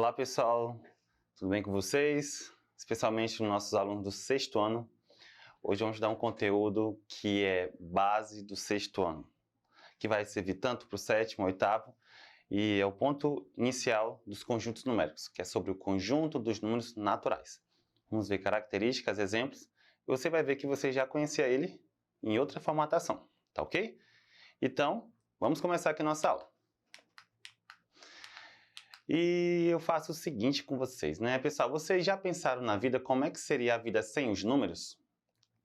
Olá pessoal, tudo bem com vocês? Especialmente os nossos alunos do sexto ano. Hoje vamos dar um conteúdo que é base do sexto ano, que vai servir tanto para o sétimo, oitavo, e é o ponto inicial dos conjuntos numéricos, que é sobre o conjunto dos números naturais. Vamos ver características, exemplos, e você vai ver que você já conhecia ele em outra formatação, tá ok? Então, vamos começar aqui a nossa aula. E eu faço o seguinte com vocês, né? Pessoal, vocês já pensaram na vida como é que seria a vida sem os números?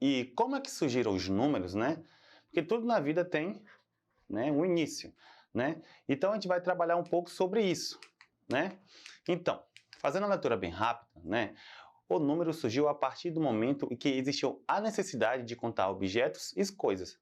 E como é que surgiram os números, né? Porque tudo na vida tem, né, um início, né? Então a gente vai trabalhar um pouco sobre isso, né? Então, fazendo a leitura bem rápida, né? O número surgiu a partir do momento em que existiu a necessidade de contar objetos e coisas.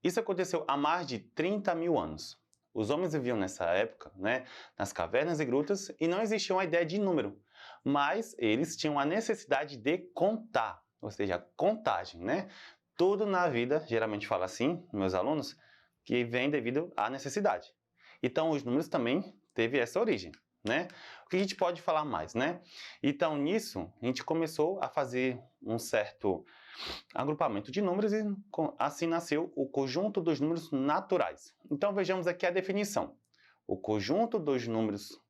Isso aconteceu há mais de 30 mil anos. Os homens viviam nessa época, né, nas cavernas e grutas, e não existia uma ideia de número, mas eles tinham a necessidade de contar, ou seja, a contagem, né? Tudo na vida, geralmente falo assim, meus alunos, que vem devido à necessidade. Então, os números também teve essa origem, né? O que a gente pode falar mais, né? Então, nisso, a gente começou a fazer um certo agrupamento de números e assim nasceu o conjunto dos números naturais. Então vejamos aqui a definição. O conjunto dos números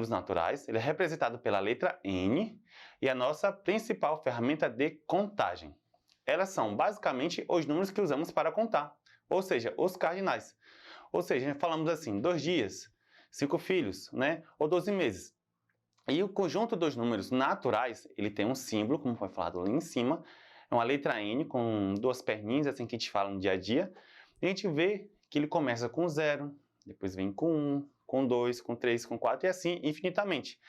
naturais ele é representado pela letra N e a nossa principal ferramenta de contagem. Elas são basicamente os números que usamos para contar, ou seja, os cardinais. Ou seja, falamos assim, 2 dias, 5 filhos, né? Ou 12 meses. E o conjunto dos números naturais, ele tem um símbolo, como foi falado ali em cima, é uma letra N com 2 perninhas, assim que a gente fala no dia a dia. E a gente vê que ele começa com 0, depois vem com 1, com 2, com 3, com 4 e assim infinitamente.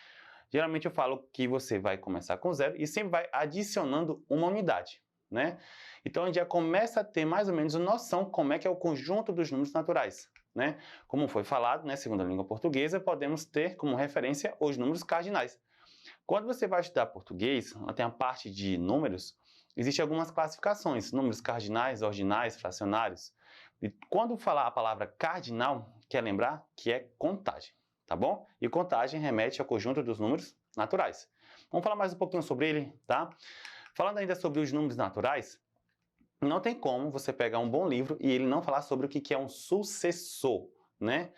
Geralmente eu falo que você vai começar com 0 e sempre vai adicionando uma unidade, né? Então a gente já começa a ter mais ou menos noção como é que é o conjunto dos números naturais, né? Como foi falado, né, segundo a língua portuguesa, podemos ter como referência os números cardinais. Quando você vai estudar português, tem a parte de números, existem algumas classificações, números cardinais, ordinais, fracionários. E quando falar a palavra cardinal, quer lembrar que é contagem, tá bom? E contagem remete ao conjunto dos números naturais. Vamos falar mais um pouquinho sobre ele, tá? Falando ainda sobre os números naturais, não tem como você pegar um bom livro e ele não falar sobre o que é um sucessor, né?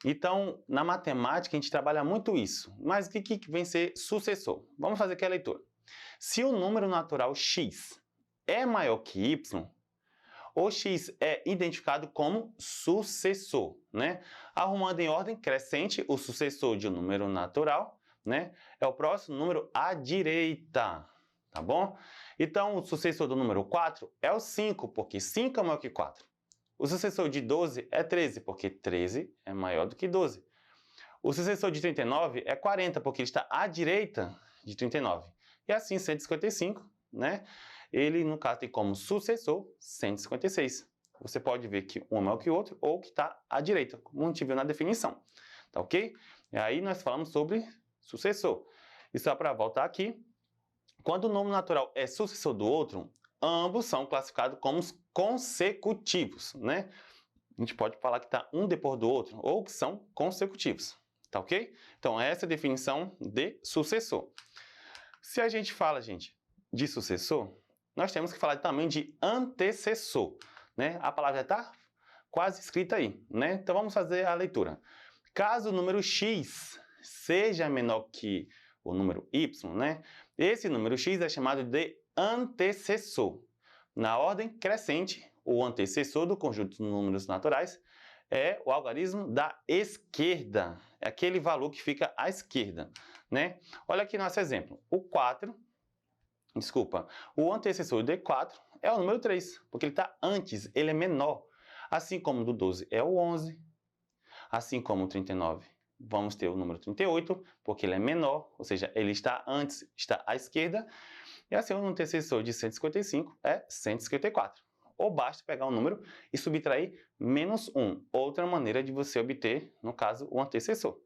Então, na matemática, a gente trabalha muito isso. Mas o que vem ser sucessor? Vamos fazer aqui a leitura. Se o número natural x é maior que y, o x é identificado como sucessor, né? Arrumando em ordem crescente, o sucessor de um número natural, né, é o próximo número à direita. Tá bom? Então, o sucessor do número 4 é o 5, porque 5 é maior que 4. O sucessor de 12 é 13, porque 13 é maior do que 12. O sucessor de 39 é 40, porque ele está à direita de 39. E assim, 155, né? Ele, no caso, tem como sucessor 156. Você pode ver que um é maior que o outro ou que está à direita, como a gente viu na definição. Tá ok? E aí nós falamos sobre sucessor. E só para voltar aqui, quando o número natural é sucessor do outro, ambos são classificados como consecutivos, né? A gente pode falar que está um depois do outro, ou que são consecutivos, tá ok? Então, essa é a definição de sucessor. Se a gente fala, gente, de sucessor, nós temos que falar também de antecessor, né? A palavra já está quase escrita aí, né? Então, vamos fazer a leitura. Caso o número x seja menor que o número y, né? Esse número x é chamado de antecessor. Na ordem crescente, o antecessor do conjunto de números naturais é o algarismo da esquerda. É aquele valor que fica à esquerda, né? Olha aqui nosso exemplo. O antecessor de 4 é o número 3, porque ele está antes, ele é menor. Assim como o do 12 é o 11, assim como o 39 vamos ter o número 38, porque ele é menor, ou seja, ele está antes, está à esquerda. E assim, o antecessor de 155 é 154. Ou basta pegar um número e subtrair menos 1. Outra maneira de você obter, no caso, o antecessor.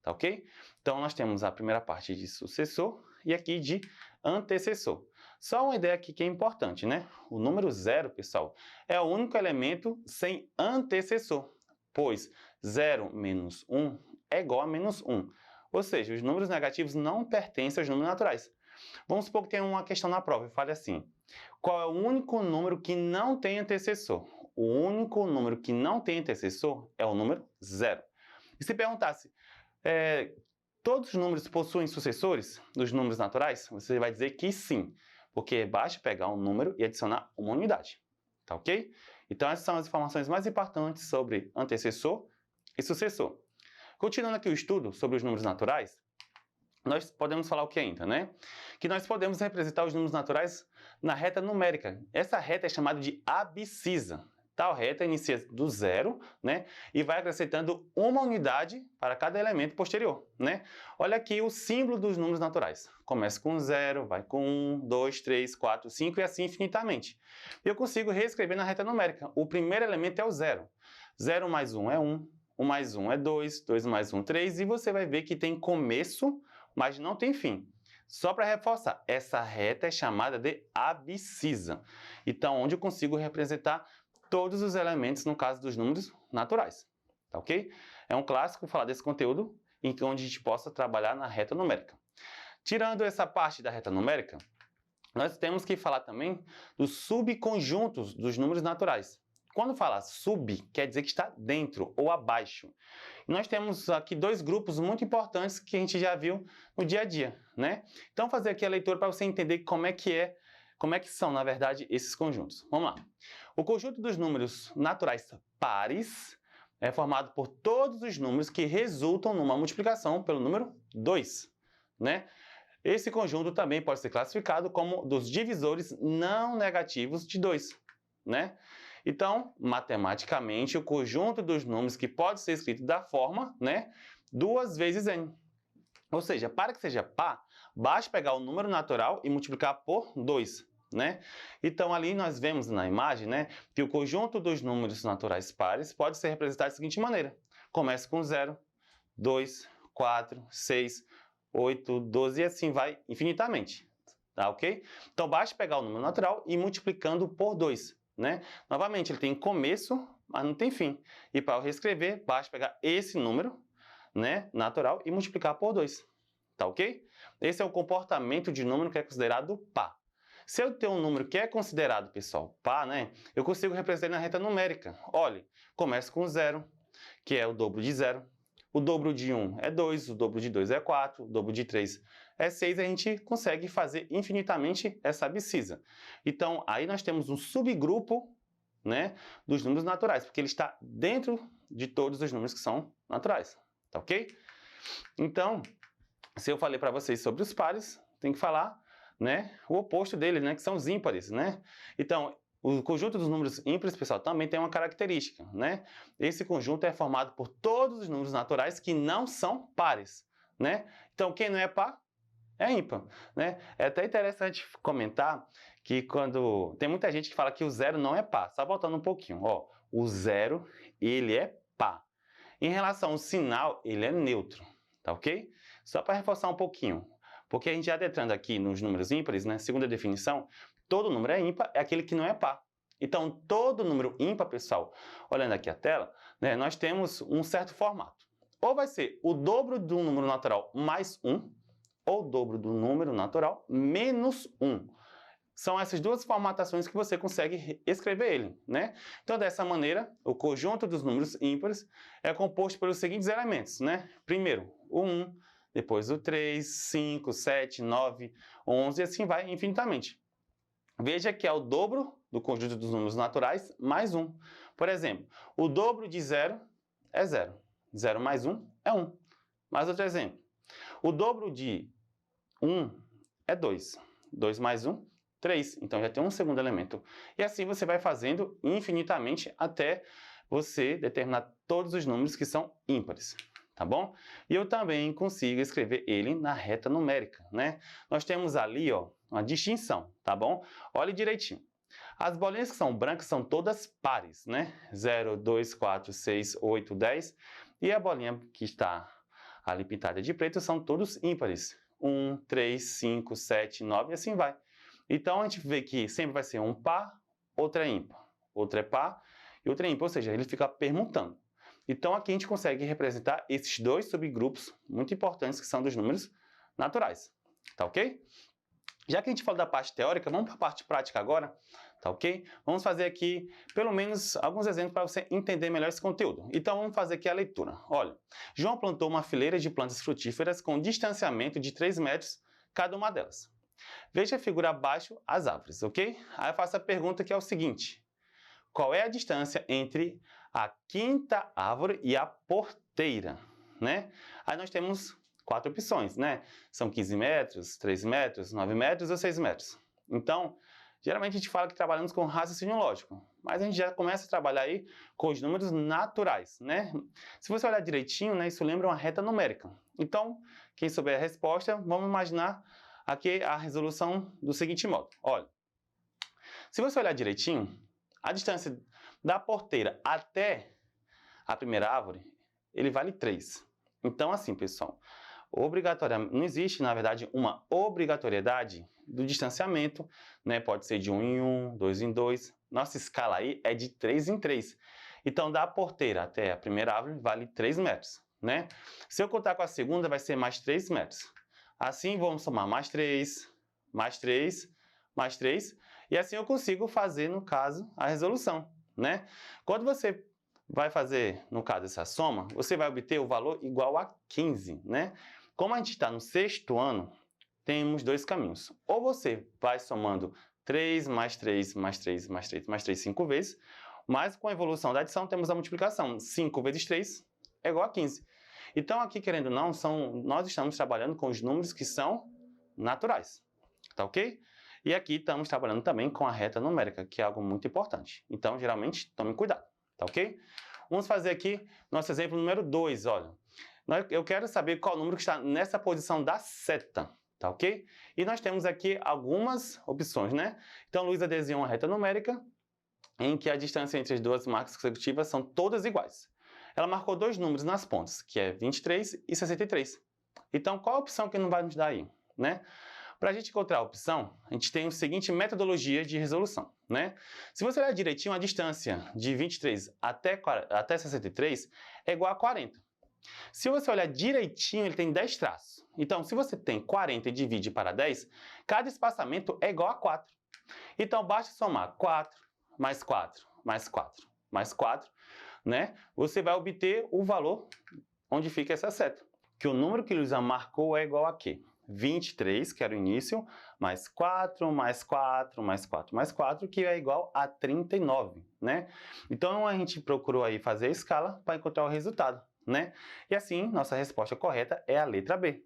Tá ok? Então, nós temos a primeira parte de sucessor e aqui de antecessor. Só uma ideia aqui que é importante, né? O número 0, pessoal, é o único elemento sem antecessor, pois 0 menos 1 é igual a menos 1. Ou seja, os números negativos não pertencem aos números naturais. Vamos supor que tem uma questão na prova e fale assim: qual é o único número que não tem antecessor? O único número que não tem antecessor é o número 0. E se perguntasse, todos os números possuem sucessores dos números naturais? Você vai dizer que sim, porque basta pegar um número e adicionar uma unidade. Tá ok? Então, essas são as informações mais importantes sobre antecessor e sucessor. Continuando aqui o estudo sobre os números naturais, nós podemos falar o que ainda, né? Que nós podemos representar os números naturais na reta numérica. Essa reta é chamada de abscissa. Tal reta inicia do zero, né? E vai acrescentando uma unidade para cada elemento posterior, né? Olha aqui o símbolo dos números naturais. Começa com 0, vai com 1, 2, 3, 4, 5 e assim infinitamente. Eu consigo reescrever na reta numérica. O primeiro elemento é o 0. 0 mais 1 é 1, 1 mais 1 é 2, 2 mais 1 é 3, e você vai ver que tem começo, mas não tem fim. Só para reforçar, essa reta é chamada de abscissa. Então, onde eu consigo representar todos os elementos no caso dos números naturais, tá ok? É um clássico falar desse conteúdo em que onde a gente possa trabalhar na reta numérica. Tirando essa parte da reta numérica, nós temos que falar também dos subconjuntos dos números naturais. Quando fala sub, quer dizer que está dentro ou abaixo. Nós temos aqui dois grupos muito importantes que a gente já viu no dia a dia, né? Então, vou fazer aqui a leitura para você entender como é que são, na verdade, esses conjuntos. Vamos lá. O conjunto dos números naturais pares é formado por todos os números que resultam numa multiplicação pelo número 2, né? Esse conjunto também pode ser classificado como dos divisores não negativos de 2, né? Então, matematicamente, o conjunto dos números que pode ser escrito da forma, né, 2 vezes n. Ou seja, para que seja par, basta pegar o número natural e multiplicar por 2, né? Então, ali nós vemos na imagem, né, que o conjunto dos números naturais pares pode ser representado da seguinte maneira. Começa com 0, 2, 4, 6, 8, 12 e assim vai infinitamente. Tá ok? Então, basta pegar o número natural e multiplicando por 2. Né? Novamente, ele tem começo, mas não tem fim. E para eu reescrever, basta pegar esse número, né, natural e multiplicar por 2. Tá ok? Esse é o comportamento de número que é considerado par. Se eu tenho um número que é considerado, pessoal, par, né, eu consigo representar na reta numérica. Olha, começa com 0, que é o dobro de 0. O dobro de 1 é 2, o dobro de 2 é 4, o dobro de 3 é 6, a gente consegue fazer infinitamente essa abscissa. Então, aí nós temos um subgrupo, né, dos números naturais, porque ele está dentro de todos os números que são naturais, tá ok? Então, se eu falei para vocês sobre os pares, tem que falar, né, o oposto deles, né, que são os ímpares, né? Então, o conjunto dos números ímpares, pessoal, também tem uma característica, né? Esse conjunto é formado por todos os números naturais que não são pares, né? Então, quem não é par é ímpar, né? É até interessante comentar que quando tem muita gente que fala que o 0 não é par. Só voltando um pouquinho, ó, o 0 ele é par. Em relação ao sinal, ele é neutro, tá ok? Só para reforçar um pouquinho, porque a gente já adentrando aqui nos números ímpares, né? Segundo a definição, todo número é ímpar é aquele que não é par. Então, todo número ímpar, pessoal, olhando aqui a tela, né, nós temos um certo formato. Ou vai ser o dobro do número natural mais 1, ou o dobro do número natural menos 1. São essas duas formatações que você consegue escrever ele, né? Então, dessa maneira, o conjunto dos números ímpares é composto pelos seguintes elementos, né? Primeiro, o 1, depois o 3, 5, 7, 9, 11 e assim vai infinitamente. Veja que é o dobro do conjunto dos números naturais mais 1. Por exemplo, o dobro de 0 é 0. 0 mais 1 é 1. Mais outro exemplo. O dobro de 1 é 2. 2 mais 1, 3. Então, já tem um segundo elemento. E assim você vai fazendo infinitamente até você determinar todos os números que são ímpares. Tá bom? E eu também consigo escrever ele na reta numérica, né? Nós temos ali, ó, uma distinção, tá bom? Olhe direitinho. As bolinhas que são brancas são todas pares, né? 0, 2, 4, 6, 8, 10. E a bolinha que está ali pintada de preto são todos ímpares. 1, 3, 5, 7, 9 e assim vai. Então, a gente vê que sempre vai ser um par, outro é ímpar. Outro é par e outro é ímpar, ou seja, ele fica permutando. Então, aqui a gente consegue representar esses dois subgrupos muito importantes que são dos números naturais, tá ok? Já que a gente falou da parte teórica, vamos para a parte prática agora, tá ok? Vamos fazer aqui, pelo menos, alguns exemplos para você entender melhor esse conteúdo. Então, vamos fazer aqui a leitura. Olha, João plantou uma fileira de plantas frutíferas com distanciamento de 3 metros cada uma delas. Veja a figura abaixo, as árvores, ok? Aí eu faço a pergunta que é o seguinte: qual é a distância entre a quinta árvore e a porteira, né? Aí nós temos 4 opções, né? São 15 metros, 3 metros, 9 metros ou 6 metros. Então, geralmente a gente fala que trabalhamos com raciocínio lógico, mas a gente já começa a trabalhar aí com os números naturais, né? Se você olhar direitinho, né, isso lembra uma reta numérica. Então, quem souber a resposta, vamos imaginar aqui a resolução do seguinte modo. Olha, se você olhar direitinho, a distância da porteira até a primeira árvore, ele vale 3. Então, assim, pessoal, obrigatoriamente, não existe, na verdade, uma obrigatoriedade do distanciamento, né? Pode ser de 1 em 1, 2 em 2. Nossa escala aí é de 3 em 3. Então, da porteira até a primeira árvore vale 3 metros, né? Se eu contar com a segunda, vai ser mais 3 metros. Assim, vamos somar mais 3, mais 3, mais 3. E assim eu consigo fazer, no caso, a resolução, né? Quando você vai fazer, no caso, essa soma, você vai obter o valor igual a 15, né? Como a gente está no 6º ano, temos 2 caminhos. Ou você vai somando 3, mais 3, mais 3, mais 3, mais 3, 5 vezes, mas com a evolução da adição temos a multiplicação. 5 vezes 3 é igual a 15. Então, aqui, querendo ou não, nós estamos trabalhando com os números que são naturais, tá ok? E aqui estamos trabalhando também com a reta numérica, que é algo muito importante. Então, geralmente, tome cuidado, tá ok? Vamos fazer aqui nosso exemplo número 2, olha. Eu quero saber qual número que está nessa posição da seta, tá ok? E nós temos aqui algumas opções, né? Então, Luísa desenhou uma reta numérica em que a distância entre as duas marcas consecutivas são todas iguais. Ela marcou 2 números nas pontas, que é 23 e 63. Então, qual a opção que não vai nos dar aí, né? Para a gente encontrar a opção, a gente tem a seguinte metodologia de resolução, né? Se você olhar direitinho, a distância de 23 até 63 é igual a 40. Se você olhar direitinho, ele tem 10 traços. Então, se você tem 40 e divide para 10, cada espaçamento é igual a 4. Então, basta somar 4, mais 4, mais 4, mais 4, né? Você vai obter o valor onde fica essa seta. Que o número que Luísa marcou é igual a quê? 23, que era o início, mais 4, mais 4, mais 4, mais 4, que é igual a 39, né? Então, a gente procurou aí fazer a escala para encontrar o resultado, né? E assim, nossa resposta correta é a letra B,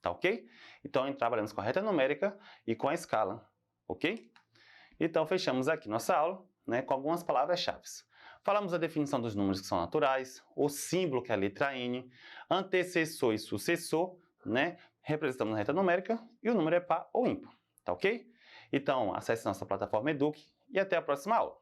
tá ok? Então, trabalhamos com a reta numérica e com a escala, ok? Então, fechamos aqui nossa aula, né, com algumas palavras-chave. Falamos a definição dos números que são naturais, o símbolo, que é a letra N, antecessor e sucessor, né? Representamos a reta numérica e o número é par ou ímpar, tá ok? Então, acesse nossa plataforma Eduque e até a próxima aula.